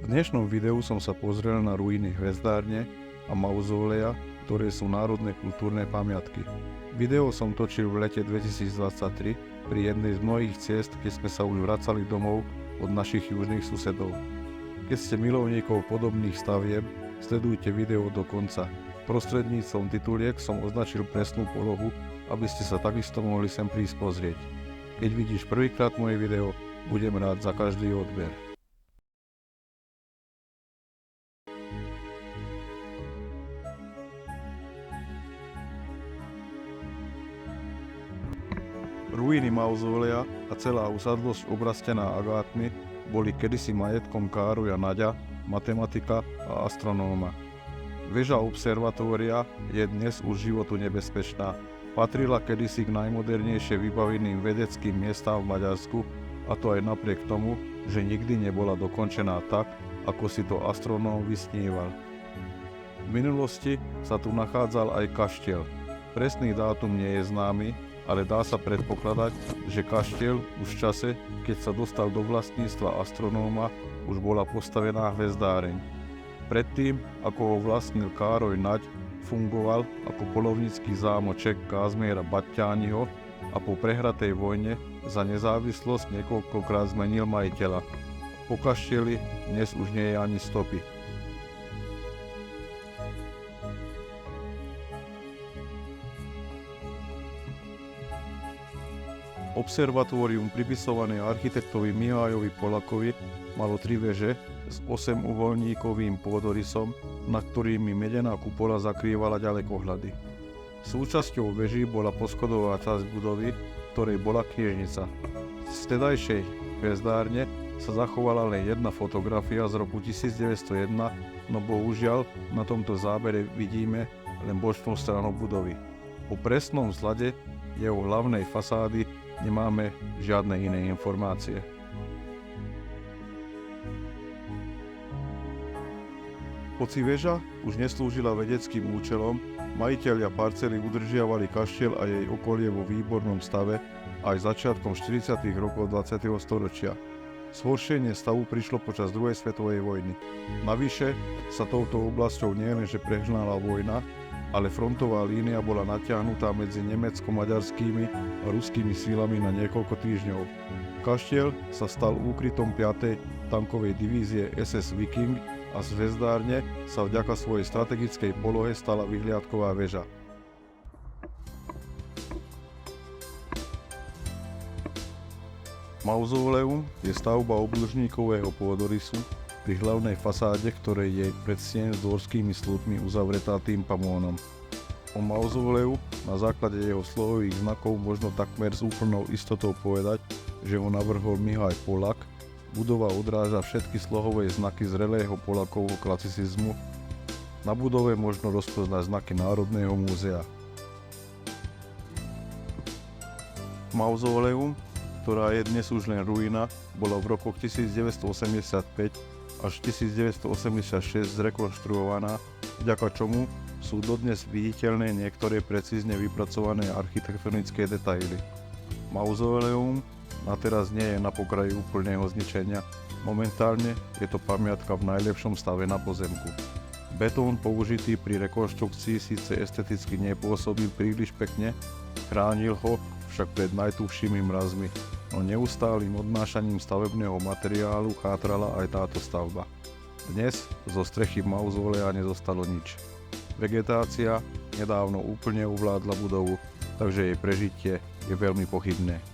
V dnešnom videu som sa pozrel na ruiny hvezdárne a mauzóleja, ktoré sú národné kultúrne pamiatky. Video som točil v lete 2023 pri jednej z mnohých ciest, keď sme sa už vracali domov od našich južných susedov. Keď ste milovníkov podobných stavieb, sledujte video do konca. Prostredníctvom tituliek som označil presnú polohu, aby ste sa takisto mohli sem prísť pozrieť. Keď vidíš prvýkrát moje video, budem rád za každý odber. Ruiny mauzólea a celá usadlosť obrastená agátmi boli kedysi majetkom Károľa Naďa, matematika a astronóma. Veža observatória je dnes už životu nebezpečná. Patrila kedysi k najmodernejšie vybaveným vedeckým miestám v Maďarsku, a to aj napriek tomu, že nikdy nebola dokončená tak, ako si to astronóm vysníval. V minulosti sa tu nachádzal aj kaštiel. Presný dátum nie je známy, ale dá sa predpokladať, že kaštiel už v čase, keď sa dostal do vlastníctva astronóma, už bola postavená hvezdáreň. Predtým, ako ho vlastnil Károľ Naď, fungoval ako polovnícky zámoček Kázmiera Baťániho a po prehratej vojne za nezávislosť niekoľkokrát zmenil majiteľa. Po kaštieli dnes už nie je ani stopy. Observatórium pripisované architektovi Mihálovi Polakovi malo 3 veže s 8-uholníkovým pôdorysom, na ktorými medená kupola zakrývala ďalekohľady. Súčasťou veží bola poschodová časť budovy, ktorej bola kniežnica. Z vtedajšej hvezdárne sa zachovala len jedna fotografia z roku 1901, no bohužiaľ na tomto zábere vidíme len bočnú stranu budovy. O presnom vzhľade jeho hlavnej fasády nemáme žiadne iné informácie. Hoci väža už neslúžila vedeckým účelom, majitelia parcely udržiavali kaštiel a jej okolie vo výbornom stave aj začiatkom 40. rokov 20. storočia. Zhoršenie stavu prišlo počas druhej svetovej vojny. Navyše sa touto oblasťou nielenže prehnala vojna, ale frontová línia bola natiahnutá medzi nemecko-maďarskými a ruskými silami na niekoľko týždňov. Kaštiel sa stal úkrytom 5. tankovej divízie SS Viking a z hvezdárne sa vďaka svojej strategickej polohe stala vyhliadková väža. Mauzóleum je stavba obdĺžníkového pôdorysu pri hlavnej fasáde, ktorej je predstien s dvorskými slúpmi uzavretá tympamónom. O mauzóleu na základe jeho slohových znakov možno takmer s úplnou istotou povedať, že ho navrhol Mihály Polák. Budova odráža všetky slohové znaky zrelého Polákovho klasicizmu. Na budove možno rozpoznať znaky Národného múzea. Mauzóleum, ktorá je dnes už len ruina, bola v rokoch 1985 až 1986 zrekonštruovaná, vďaka čomu sú dodnes viditeľné niektoré precízne vypracované architektonické detaily. Mauzóleum na teraz nie je na pokraji úplného zničenia, momentálne je to pamiatka v najlepšom stave na pozemku. Betón použitý pri rekonštrukcii síce esteticky nepôsobil príliš pekne, chránil ho však pred najtuchšími mrazmi, no neustálým odnášaním stavebného materiálu chátrala aj táto stavba. Dnes zo strechy mauzólea nezostalo nič. Vegetácia nedávno úplne ovládla budovu, takže jej prežitie je veľmi pochybné.